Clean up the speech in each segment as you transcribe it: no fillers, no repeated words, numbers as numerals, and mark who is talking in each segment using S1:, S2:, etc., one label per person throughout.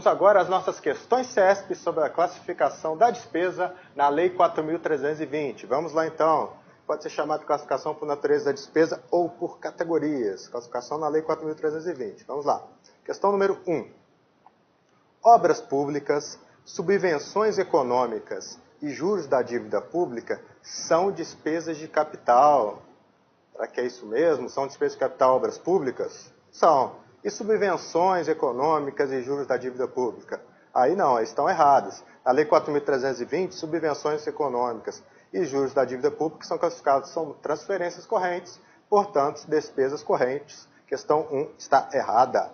S1: Vamos agora às nossas questões CESP sobre a classificação da despesa na Lei 4.320. Vamos lá então. Pode ser chamado de classificação por natureza da despesa ou por categorias. Classificação na Lei 4.320. Vamos lá. Questão número 1. Obras públicas, subvenções econômicas e juros da dívida pública são despesas de capital. Será que é isso mesmo? São despesas de capital obras públicas? São. E subvenções econômicas e juros da dívida pública? Aí não, aí estão erradas. Na Lei 4.320, subvenções econômicas e juros da dívida pública são classificados como transferências correntes, portanto, despesas correntes. Questão 1 está errada.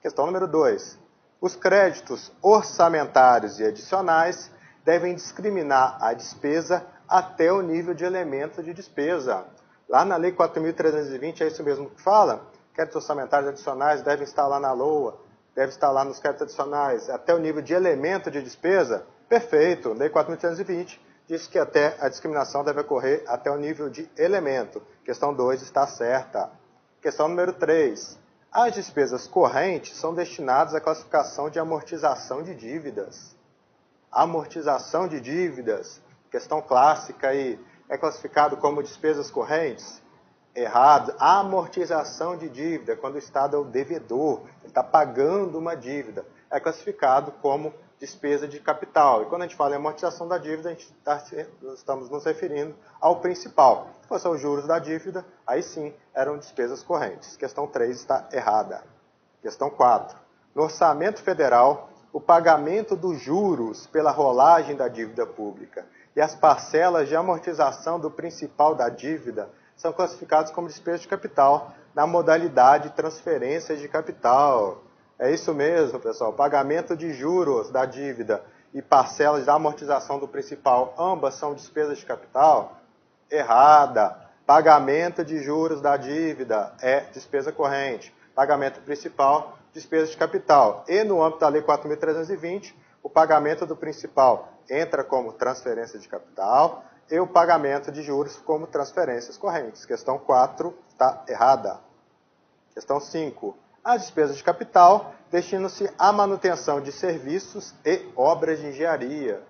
S1: Questão número 2. Os créditos orçamentários e adicionais devem discriminar a despesa até o nível de elemento de despesa. Lá na Lei 4.320 é isso mesmo que fala? Créditos orçamentários adicionais devem estar lá na LOA, deve estar lá nos créditos adicionais, até o nível de elemento de despesa? Perfeito, Lei 4.320 diz que até a discriminação deve ocorrer até o nível de elemento. Questão 2 está certa. Questão número 3. As despesas correntes são destinadas à classificação de amortização de dívidas. Amortização de dívidas, questão clássica aí, é classificado como despesas correntes? Errado. Amortização de dívida, quando o Estado é o devedor, ele está pagando uma dívida, é classificado como despesa de capital. E quando a gente fala em amortização da dívida, estamos nos referindo ao principal. Se fosse os juros da dívida, aí sim eram despesas correntes. Questão 3 está errada. Questão 4. No orçamento federal, o pagamento dos juros pela rolagem da dívida pública e as parcelas de amortização do principal da dívida são classificados como despesa de capital na modalidade transferência de capital. É isso mesmo, pessoal. Pagamento de juros da dívida e parcelas da amortização do principal, ambas são despesas de capital? Errada. Pagamento de juros da dívida é despesa corrente. Pagamento principal, despesa de capital. E no âmbito da Lei 4.320, o pagamento do principal entra como transferência de capital e o pagamento de juros como transferências correntes. Questão 4 está errada. Questão 5. As despesas de capital destinam-se à manutenção de serviços e obras de engenharia.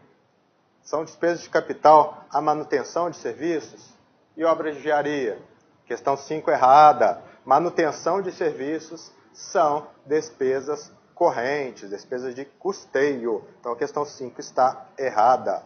S1: São despesas de capital à manutenção de serviços e obras de engenharia. Questão 5 errada. Manutenção de serviços são despesas correntes, despesas de custeio. Então a questão 5 está errada.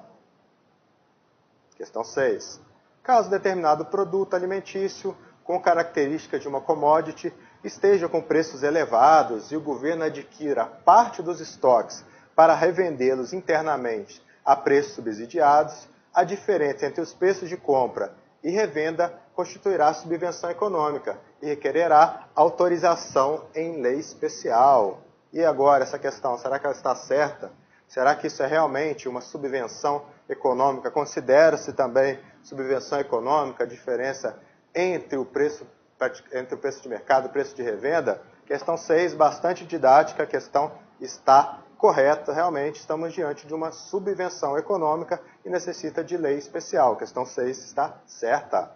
S1: Questão 6. Caso determinado produto alimentício com característica de uma commodity esteja com preços elevados e o governo adquira parte dos estoques para revendê-los internamente a preços subsidiados, a diferença entre os preços de compra e revenda constituirá subvenção econômica e requererá autorização em lei especial. E agora essa questão, será que ela está certa? Será que isso é realmente uma subvenção econômica? Considera-se também subvenção econômica a diferença entre o preço de mercado e o preço de revenda? Questão 6, bastante didática, a questão está correta. Realmente estamos diante de uma subvenção econômica e necessita de lei especial. Questão 6 está certa.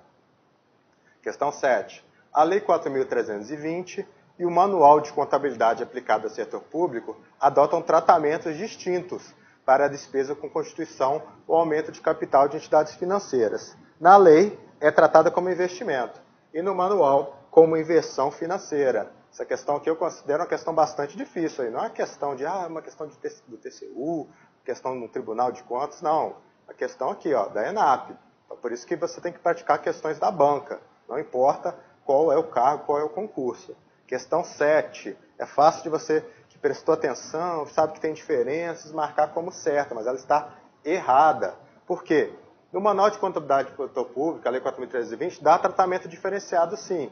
S1: Questão 7. A Lei 4.320 e o Manual de Contabilidade aplicado ao setor público adotam tratamentos distintos para a despesa com constituição ou aumento de capital de entidades financeiras. Na lei, é tratada como investimento e no manual, como inversão financeira. Essa questão aqui eu considero uma questão bastante difícil. Aí. Não é questão de, uma questão do TCU, questão no Tribunal de Contas, não. A questão aqui, da ENAP. Então, por isso que você tem que praticar questões da banca. Não importa qual é o cargo, qual é o concurso. Questão 7. É fácil de você, que prestou atenção, sabe que tem diferenças, marcar como certa, mas ela está errada. Por quê? No Manual de Contabilidade do Setor Público, a Lei 4.320, dá tratamento diferenciado sim.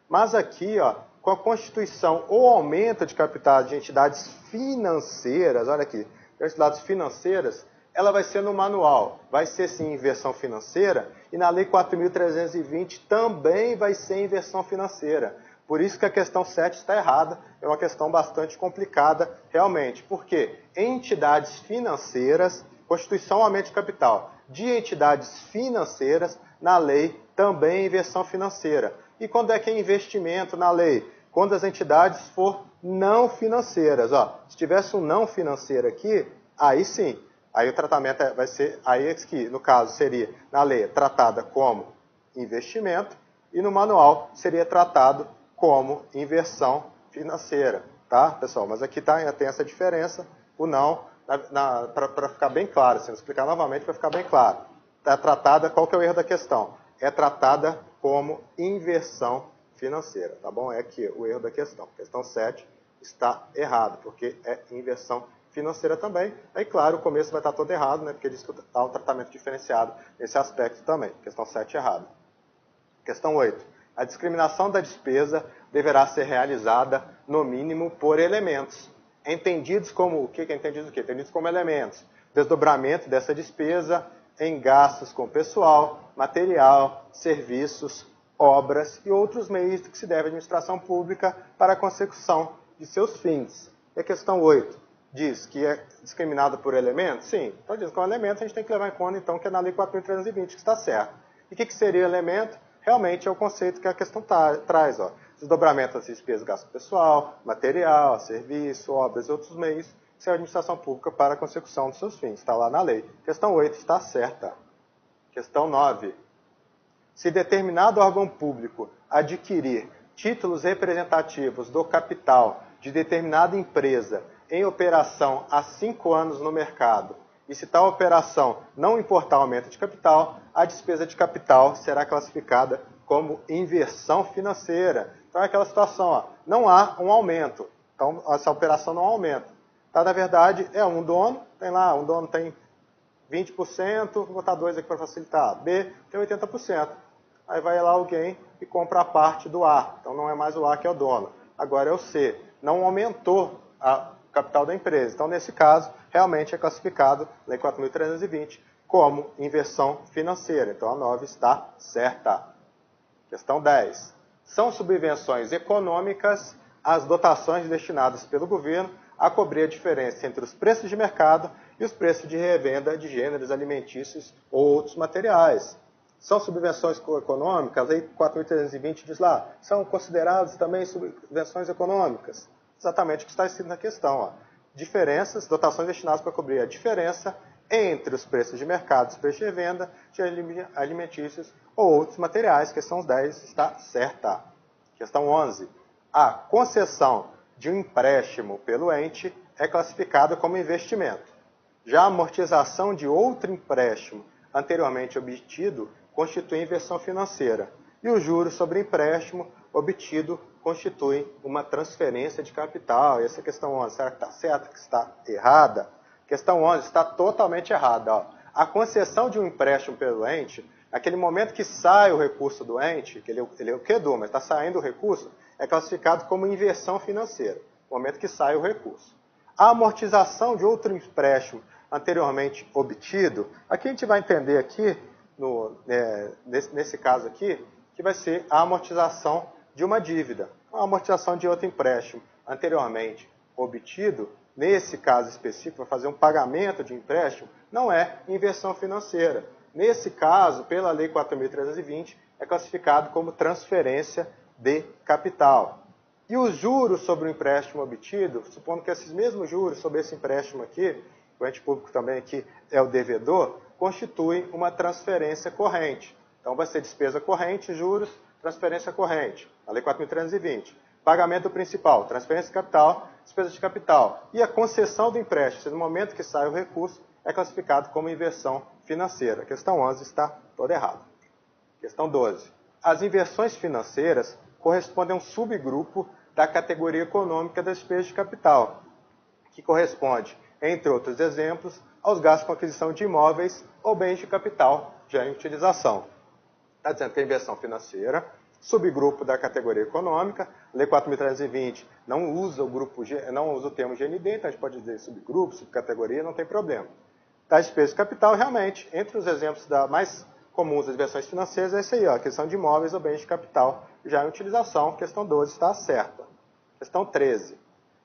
S1: Mas aqui, com a constituição ou aumento de capital de entidades financeiras, olha aqui, entidades financeiras, ela vai ser no manual, vai ser sim inversão financeira, e na Lei 4.320 também vai ser inversão financeira. Por isso que a questão 7 está errada, é uma questão bastante complicada realmente. Por quê? Entidades financeiras, constituição aumento de capital de entidades financeiras, na lei também inversão financeira. E quando é que é investimento na lei? quando as entidades for não financeiras. Ó, se tivesse um não financeiro aqui, aí sim, aí o tratamento vai ser, aí que no caso seria, na lei, tratada como investimento e no manual seria tratado como inversão financeira, tá, pessoal? Mas aqui tem essa diferença, o não, para ficar bem claro, assim, vou explicar novamente para ficar bem claro. É tratada, qual que é o erro da questão? É tratada como inversão financeira, tá bom? É aqui o erro da questão. Questão 7 está errado, porque é inversão financeira também. Aí, claro, o começo vai estar todo errado, né? Porque diz que há um tratamento diferenciado nesse aspecto também. Questão 7 errada. Questão 8. A discriminação da despesa deverá ser realizada, no mínimo, por elementos. Entendidos como o que é entendido o quê? Entendidos como elementos. Desdobramento dessa despesa em gastos com pessoal, material, serviços, obras e outros meios que se deve à administração pública para a consecução de seus fins. E a questão 8 diz que é discriminado por elementos? Sim, então diz que é um elemento, a gente tem que levar em conta então que é na Lei 4.320 que está certo. E o que seria elemento? Realmente é o conceito que a questão traz. Ó. Desdobramento das despesas, gasto pessoal, material, serviço, obras e outros meios que servem à administração pública para a consecução dos seus fins. Está lá na lei. Questão 8 está certa. Questão 9. Se determinado órgão público adquirir títulos representativos do capital de determinada empresa em operação há 5 anos no mercado, e se tal operação não importar aumento de capital, a despesa de capital será classificada como inversão financeira. Então é aquela situação, ó, não há um aumento, então essa operação não aumenta. Tá, na verdade, é um dono, tem lá, um dono tem 20%, vou botar 2 aqui para facilitar, B tem 80%. Aí vai lá alguém e compra a parte do A, então não é mais o A que é o dono, agora é o C. Não aumentou o capital da empresa, então nesse caso, realmente é classificado, Lei 4.320, como inversão financeira. Então a 9 está certa. Questão 10. São subvenções econômicas as dotações destinadas pelo governo a cobrir a diferença entre os preços de mercado e os preços de revenda de gêneros alimentícios ou outros materiais. São subvenções econômicas, aí 4.320 diz lá, são consideradas também subvenções econômicas. Exatamente o que está escrito na questão. Ó. Diferenças, dotações destinadas para cobrir a diferença entre os preços de mercado e os preços de revenda de alimentícios ou outros materiais. Questão 10 está certa. Questão 11. A concessão de um empréstimo pelo ente é classificada como investimento. Já a amortização de outro empréstimo anteriormente obtido constitui inversão financeira. E o juros sobre o empréstimo obtido constitui uma transferência de capital. E essa questão 11, será que está certa? Que está errada? Questão 11 está totalmente errada. Ó. A concessão de um empréstimo pelo ente, naquele momento que sai o recurso do ente, que ele é o credor, mas está saindo o recurso, é classificado como inversão financeira, no momento que sai o recurso. A amortização de outro empréstimo anteriormente obtido, aqui a gente vai entender aqui, nesse caso aqui, que vai ser a amortização de uma dívida. A amortização de outro empréstimo anteriormente obtido, nesse caso específico, para fazer um pagamento de empréstimo, não é inversão financeira. Nesse caso, pela Lei 4.320, é classificado como transferência de capital. E os juros sobre o empréstimo obtido, supondo que esses mesmos juros sobre esse empréstimo aqui, o ente público também aqui é o devedor, constituem uma transferência corrente. Então vai ser despesa corrente, juros, transferência corrente, a Lei 4.320. Pagamento principal, transferência de capital, despesa de capital. E a concessão do empréstimo, no momento que sai o recurso, é classificado como inversão financeira. A questão 11 está toda errada. Questão 12. As inversões financeiras correspondem a um subgrupo da categoria econômica das despesas de capital, que corresponde, entre outros exemplos, aos gastos com aquisição de imóveis ou bens de capital já em utilização. Está dizendo que a inversão financeira, subgrupo da categoria econômica, Lei 4.320 não usa o termo GND, então a gente pode dizer subgrupo, subcategoria, não tem problema. Das despesas de capital, realmente, entre os exemplos mais comuns das inversões financeiras, é esse aí, ó, aquisição de imóveis ou bens de capital já em utilização. Questão 12 está certa. Questão 13.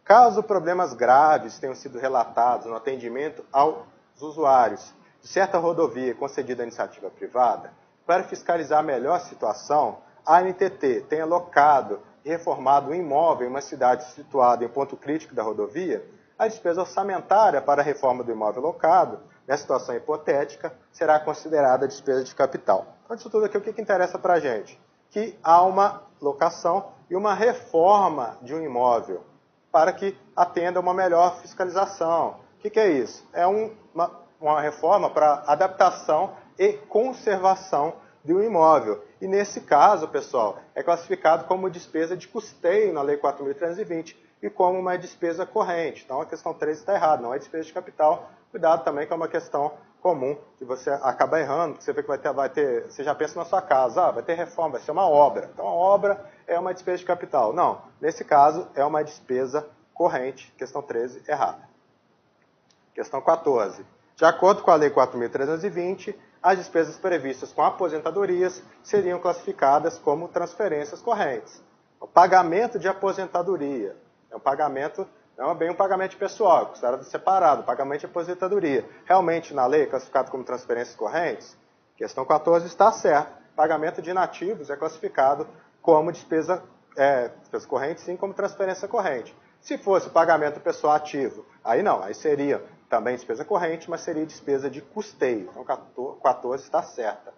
S1: Caso problemas graves tenham sido relatados no atendimento aos usuários de certa rodovia concedida à iniciativa privada, para fiscalizar melhor a situação, a ANTT tem alocado reformado um imóvel em uma cidade situada em ponto crítico da rodovia, a despesa orçamentária para a reforma do imóvel locado, nessa situação hipotética, será considerada despesa de capital. Então, disso tudo aqui, o que interessa para a gente? Que há uma locação e uma reforma de um imóvel para que atenda a uma melhor fiscalização. O que é isso? É uma reforma para adaptação e conservação de um imóvel. E nesse caso, pessoal, é classificado como despesa de custeio na Lei 4.320 e como uma despesa corrente. Então a questão 3 está errada, não é despesa de capital. Cuidado também que é uma questão comum que você acaba errando, porque você vê que vai ter, você já pensa na sua casa, vai ter reforma, vai ser uma obra. Então a obra é uma despesa de capital. Não, nesse caso é uma despesa corrente. Questão 13, errada. Questão 14. De acordo com a Lei 4.320, as despesas previstas com aposentadorias seriam classificadas como transferências correntes. O pagamento de aposentadoria é um pagamento, não é bem um pagamento pessoal, é considerado separado, pagamento de aposentadoria. Realmente, na lei, é classificado como transferências correntes? Questão 14 está certa. Pagamento de inativos é classificado como despesa corrente, sim, como transferência corrente. Se fosse pagamento pessoal ativo, aí não, aí seria também despesa corrente, mas seria despesa de custeio. Então, 14 está certa.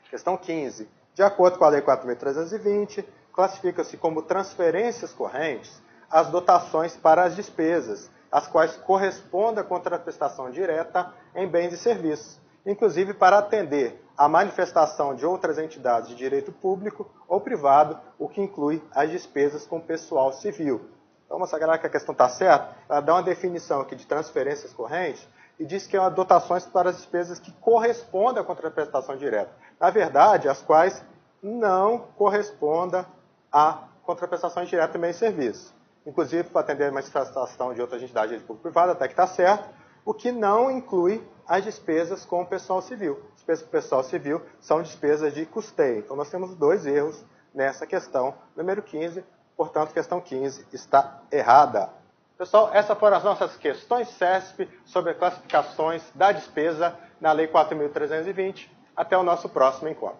S1: Questão 15. De acordo com a Lei 4.320, classifica-se como transferências correntes as dotações para as despesas, as quais correspondem à contraprestação direta em bens e serviços, inclusive para atender à manifestação de outras entidades de direito público ou privado, o que inclui as despesas com pessoal civil. Então, vamos saber que a questão está certa. Ela dá uma definição aqui de transferências correntes e diz que é dotações para as despesas que correspondem à contraprestação direta. Na verdade, as quais não correspondam à contraprestação direta em bens e serviços. Inclusive, para atender a manifestação de outra entidade de direito público privado, até que está certo, o que não inclui as despesas com o pessoal civil. Despesas com o pessoal civil são despesas de custeio. Então, nós temos 2 erros nessa questão. Número 15, portanto, questão 15 está errada. Pessoal, essas foram as nossas questões CESP sobre classificações da despesa na Lei 4.320. Até o nosso próximo encontro.